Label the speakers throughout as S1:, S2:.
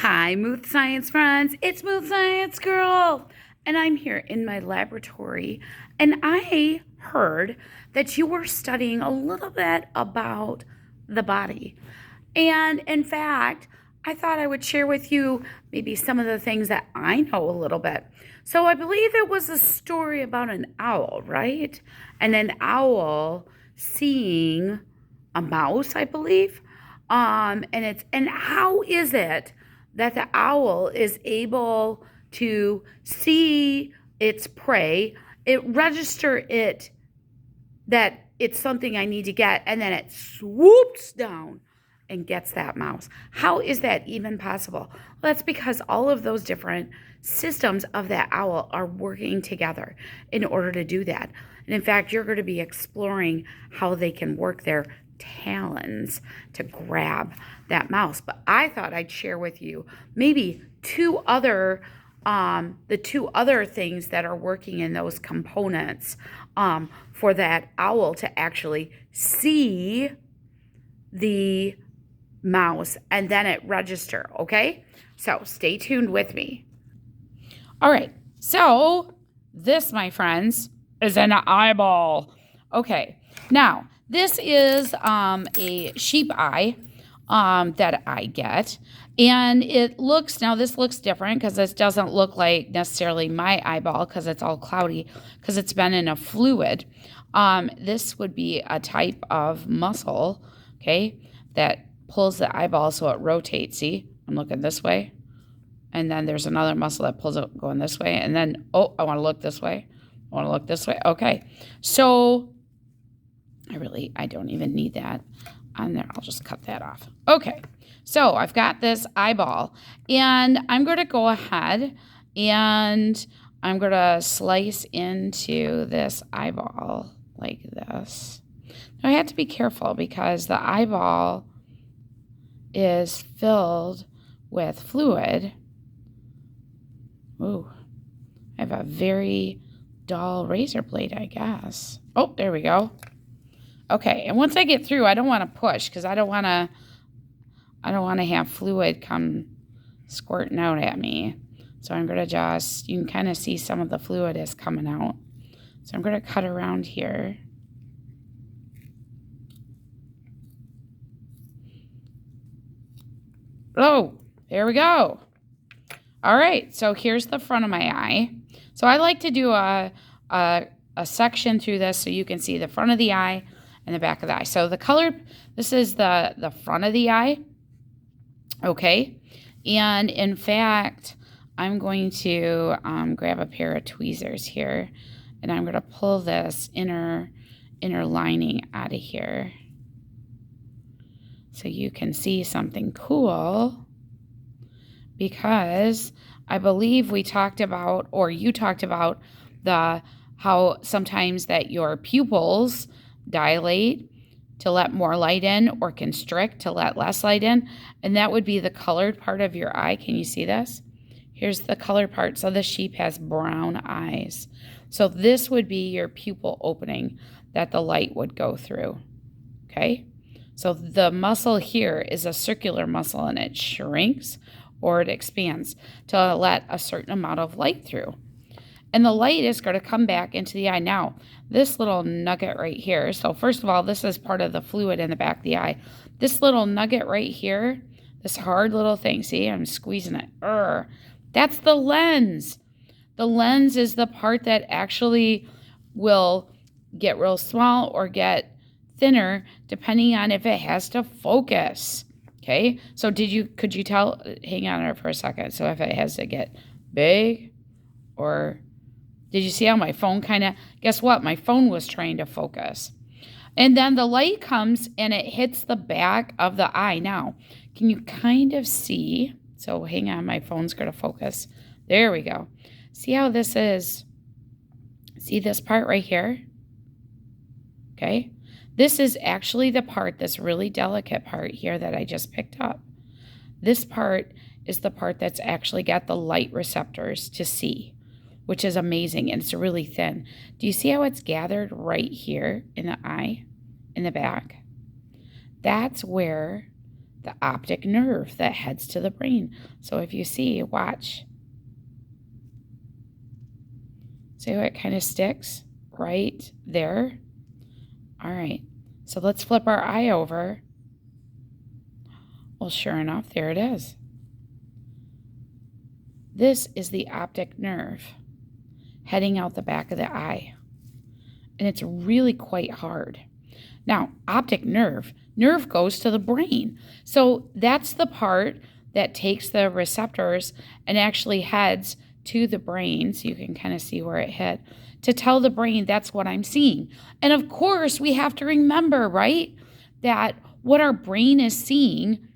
S1: Hi, Mooth Science friends. It's Mooth Science Girl. And I'm here in my laboratory. And I heard that you were studying a little bit about the body. And in fact, I thought I would share with you maybe some of the things that I know a little bit. So I believe it was a story about an owl, right? And an owl seeing a mouse, I believe. And how is it that the owl is able to see its prey, it register it that it's something I need to get, and then it swoops down and gets that mouse. How is that even possible? Well, that's because all of those different systems of that owl are working together in order to do that. And in fact, you're going to be exploring how they can work their talons to grab that mouse. But I thought I'd share with you maybe the two other things that are working in those components for that owl to actually see the mouse and then it register, okay? So stay tuned with me. All right, so this, my friends, is an eyeball. Okay, now this is a sheep eye that I get. And it looks, now this looks different because this doesn't look like necessarily my eyeball because it's all cloudy because it's been in a fluid. This would be a type of muscle, okay, that pulls the eyeball so it rotates. See, I'm looking this way. And then there's another muscle that pulls it going this way. And then, oh, I want to look this way. I want to look this way. Okay. So I don't even need that on there. I'll just cut that off. Okay. So I've got this eyeball and I'm going to go ahead and I'm going to slice into this eyeball like this. Now I have to be careful because the eyeball is filled with fluid. Ooh, I have a very dull razor blade, I guess. Oh, there we go. Okay, and once I get through, I don't want to push because I don't want to have fluid come squirting out at me. So I'm going to you can kind of see some of the fluid is coming out. So I'm going to cut around here. Oh, there we go. All right, so here's the front of my eye. So I like to do a section through this so you can see the front of the eye and the back of the eye. So the color, this is the front of the eye, okay? And in fact, I'm going to grab a pair of tweezers here, and I'm going to pull this inner lining out of here so you can see something cool. Because I believe we talked about, or you talked about, how sometimes that your pupils dilate to let more light in or constrict to let less light in, and that would be the colored part of your eye. Can you see this? Here's the colored part. So the sheep has brown eyes. So this would be your pupil opening that the light would go through, okay? So the muscle here is a circular muscle and it shrinks or it expands to let a certain amount of light through. And the light is going to come back into the eye. Now, this little nugget right here, so first of all, this is part of the fluid in the back of the eye. This little nugget right here, this hard little thing, see, I'm squeezing it. That's the lens. The lens is the part that actually will get real small or get thinner depending on if it has to focus. Okay, so could you tell, hang on there for a second, so if it has to get big, or did you see how my phone guess what, my phone was trying to focus. And then the light comes and it hits the back of the eye. Now, can you kind of see, so hang on, my phone's going to focus. There we go. See how this is, see this part right here? Okay. This is actually the part, this really delicate part here that I just picked up. This part is the part that's actually got the light receptors to see, which is amazing, and it's really thin. Do you see how it's gathered right here in the eye, in the back? That's where the optic nerve that heads to the brain. So if you see, watch. See how it kind of sticks right there? All right, so let's flip our eye over. Well, sure enough, there it is. This is the optic nerve heading out the back of the eye. And it's really quite hard. Now, optic nerve goes to the brain. So that's the part that takes the receptors and actually heads to the brain. So you can kind of see where it hit to tell the brain that's what I'm seeing. And of course, we have to remember, right, that what our brain is seeing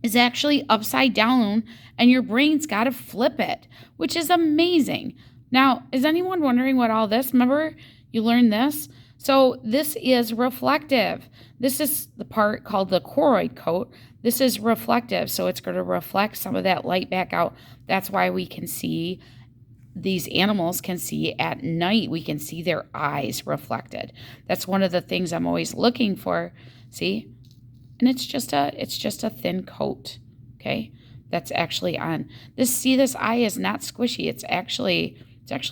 S1: is actually upside down, and your brain's got to flip it, which is amazing. Now, is anyone wondering what all this? Remember, you learned this? So this is reflective. This is the part called the choroid coat. This is reflective, so it's going to reflect some of that light back out. That's why we can see, these animals can see at night. We can see their eyes reflected. That's one of the things I'm always looking for. See? And it's just a thin coat, okay? That's actually on. This eye is not squishy. It's actually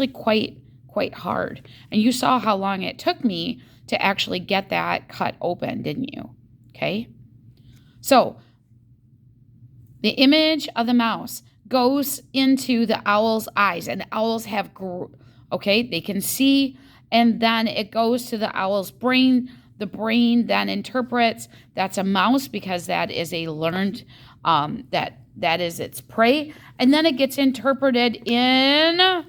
S1: quite hard. And you saw how long it took me to actually get that cut open, didn't you? Okay? So, the image of the mouse goes into the owl's eyes, and owls have okay, they can see, and then it goes to the owl's brain. The brain then interprets that's a mouse because that is a learned, that is its prey. And then it gets interpreted in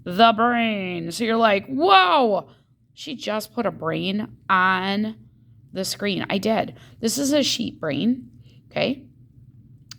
S1: the brain. So you're like, whoa, she just put a brain on the screen. I did. This is a sheep brain, okay?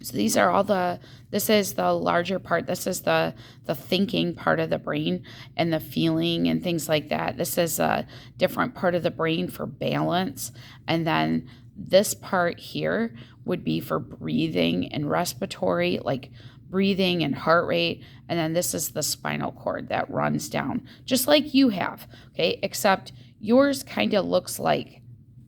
S1: So these are this is the larger part. This is the thinking part of the brain and the feeling and things like that. This is a different part of the brain for balance. And then this part here would be for breathing and respiratory, like breathing and heart rate. And then this is the spinal cord that runs down, just like you have, okay? Except yours kind of looks like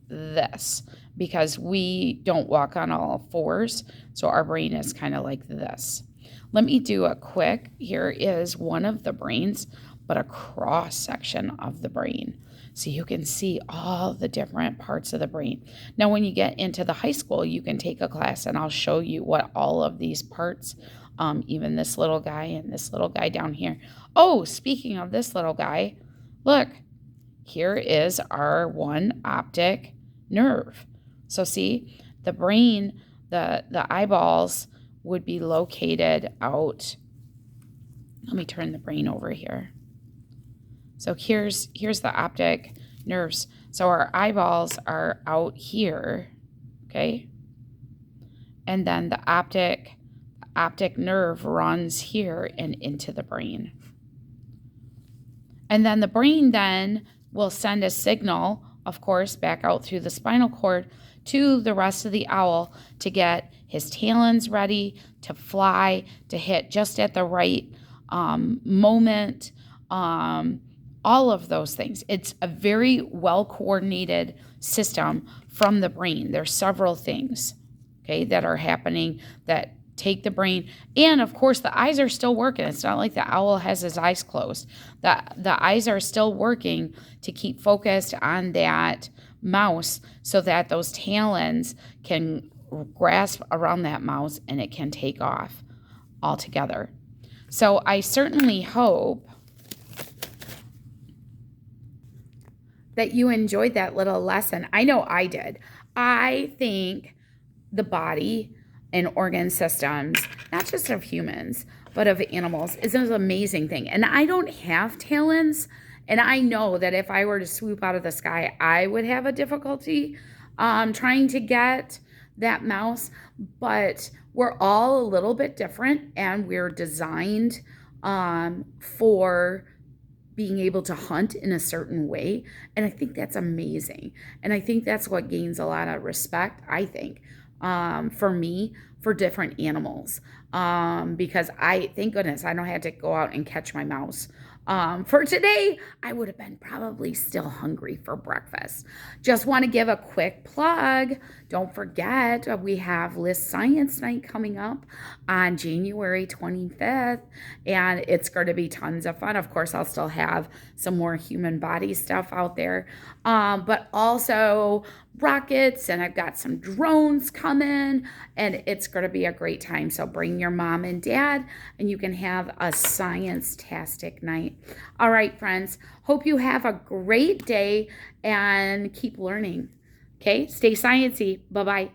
S1: this, because we don't walk on all fours, so our brain is kind of like this. Let me do a quick, here is one of the brains, but a cross section of the brain. So you can see all the different parts of the brain. Now, when you get into the high school, you can take a class and I'll show you what all of these parts, even this little guy and this little guy down here. Oh, speaking of this little guy, look, here is our one optic nerve. So see, the brain, the eyeballs would be located out. Let me turn the brain over here. So here's the optic nerves. So our eyeballs are out here, okay? And then the optic nerve runs here and into the brain. And then the brain then will send a signal, of course, back out through the spinal cord to the rest of the owl to get his talons ready to fly, to hit just at the right moment, all of those things. It's a very well-coordinated system from the brain. There's several things, okay, that are happening that take the brain. And, of course, the eyes are still working. It's not like the owl has his eyes closed. The eyes are still working to keep focused on that mouse so that those talons can grasp around that mouse and it can take off altogether. So I certainly hope that you enjoyed that little lesson. I know I did. I think the body and organ systems, not just of humans, but of animals, is an amazing thing. And I don't have talons, and I know that if I were to swoop out of the sky, I would have a difficulty trying to get that mouse. But we're all a little bit different, and we're designed for being able to hunt in a certain way. And I think that's amazing. And I think that's what gains a lot of respect, I think, for me, for different animals. Because thank goodness, I don't have to go out and catch my mouse. For today, I would have been probably still hungry for breakfast. Just want to give a quick plug. Don't forget, we have List Science Night coming up on January 25th, and it's going to be tons of fun. Of course, I'll still have some more human body stuff out there, but also rockets, and I've got some drones coming, and it's going to be a great time. So bring your mom and dad, and you can have a science-tastic night. All right, friends, hope you have a great day and keep learning. Okay, stay sciencey. Bye-bye.